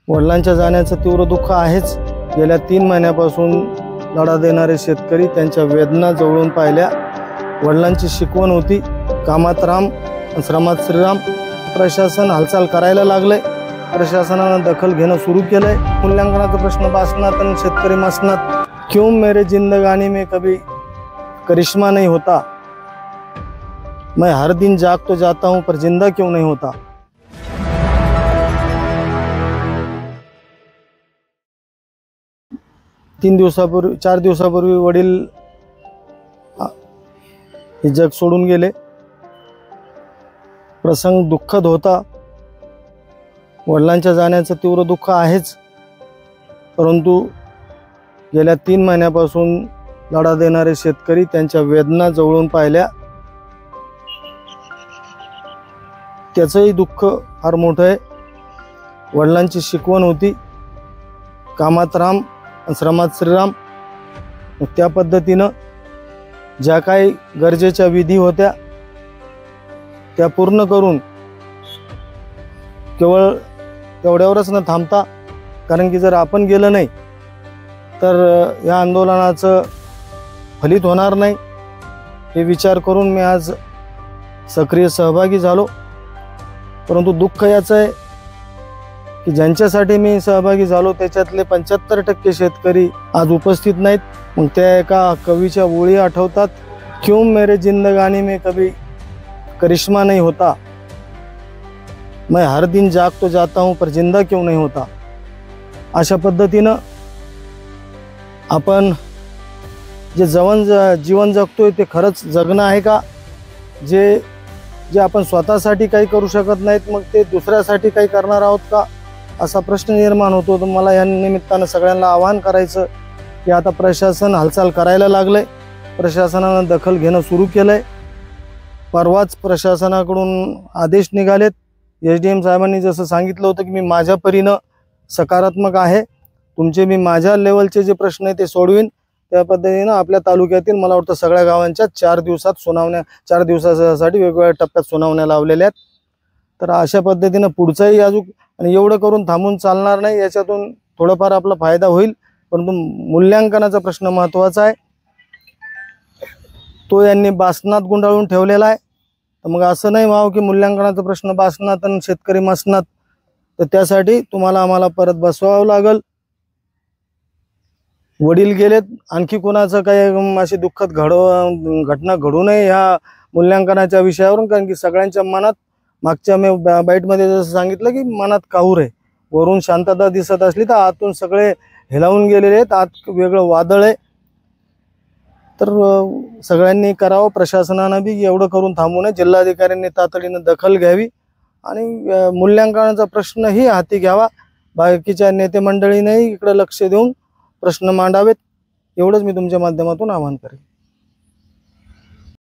वडिलांच्या जाण्याचं तीव्र दुःख आहेच। गेल्या 3 महिन्यापासून लढा देणारे शेतकरी त्यांच्या वेदना जवळून पाहिल्या। वडिलांची शिकवण होती कामात राम श्रमात श्रीराम। प्रशासन हालचाल करायला लागले, प्रशासनाने दखल घेणं सुरू केलंय। मूल्यांकनाचा प्रश्न बासनात आणि शेतकरी मसनात। क्यों मेरे जिंदगानी में कभी करिश्मा नहीं होता, मैं हर दिन जाग तो जाता हूं पर जिंदा क्यों नहीं होता। चार दिवसापूर्वी वडील हे जग सोडून गेले। प्रसंग दुःखद होता। वडिलांच्या जाण्याचं तीव्र दुःख आहेच, परंतु गेल्या 3 महिन्यापासून लढा देणारे शेतकरी त्यांच्या वेदना जवळून पाहिल्या। त्याचंही दुःख फार मोठं आहे। वडिलांची शिकवण होती कामात राम श्रमात श्रीराम। त्या पद्धतीनं ज्या काही गरजेच्या विधी होत्या त्या पूर्ण करून केवळ तेवढ्यावरच न थांबता, कारण की जर आपण गेलं नाही तर या आंदोलनाचं फलित होणार नाही, हे विचार करून मी आज सक्रिय सहभागी झालो। परंतु दुःख याचं आहे की ज्यांच्यासाठी मी सहभागी झालो त्याच्यातले 75% शेतकरी आज उपस्थित नाहीत। मग त्या एका कवीच्या ओळी आठवतात, क्यों मेरे जिंदगानी में कभी करिश्मा नहीं होता, मैं हर दिन जाग तो जाता हूं पर जिंदा क्यों नहीं होता। अशा पद्धतीनं आपण जे जीवन जगतोय ते खरंच जगणं आहे का? जे आपण स्वतःसाठी काही करू शकत नाहीत मग ते दुसऱ्यासाठी काही करणार आहोत का, असा प्रश्न निर्माण होतो। तर मला या निमित्तानं सगळ्यांना आवाहन करायचं की आता प्रशासन हालचाल करायला लागलंय, प्रशासनानं दखल घेणं सुरू केलंय। परवाच प्रशासनाकडून आदेश निघालेत। SDM साहेबांनी जसं सांगितलं होतं की मी माझ्या परीनं सकारात्मक आहे, तुमचे मी माझ्या लेवलचे जे प्रश्न आहे ते सोडवीन। त्या पद्धतीनं आपल्या तालुक्यातील मला वाटतं सगळ्या गावांच्या 4 दिवसासाठी वेगवेगळ्या टप्प्यात सुनावण्या लावलेल्या आहेत। तर अशा पद्धतीनं पुढचाही अजून, आणि एवढं करून थांबून चालणार नाही, याच्यातून थोडाफार आपला फायदा होईल, परंतु मूल्यांकनाचा प्रश्न महत्त्वाचा आहे, तो यांनी बासनात गुंडाळून ठेवलेला आहे। तर मग असं नाही व्हावं की मूल्यांकनाचा प्रश्न बासनात आणि शेतकरी मसनात। तर त्यासाठी तुम्हाला आम्हाला परत बसवावं लागल। वडील गेलेत, आणखी कोणाचं काही अशी दुःखद घटना घडू नये ह्या मूल्यांकनाच्या विषयावरून, कारण की सगळ्यांच्या मनात, मागच्या मी बाईटमध्ये जसं सांगितलं की मनात काहूर आहे। वरून शांतता दिसत असली तर आतून सगळे हेलावून गेलेले आहेत, आत वेगळं वादळ आहे। तर सगळ्यांनी करावं, प्रशासनानं बी एवढं करून थांबू नये, जिल्हाधिकाऱ्यांनी तातडीनं दखल घ्यावी आणि मूल्यांकनाचा प्रश्नही हाती घ्यावा। बाकीच्या नेते मंडळींनीही इकडे लक्ष देऊन प्रश्न मांडावेत, एवढंच मी तुमच्या माध्यमातून आवाहन करेन।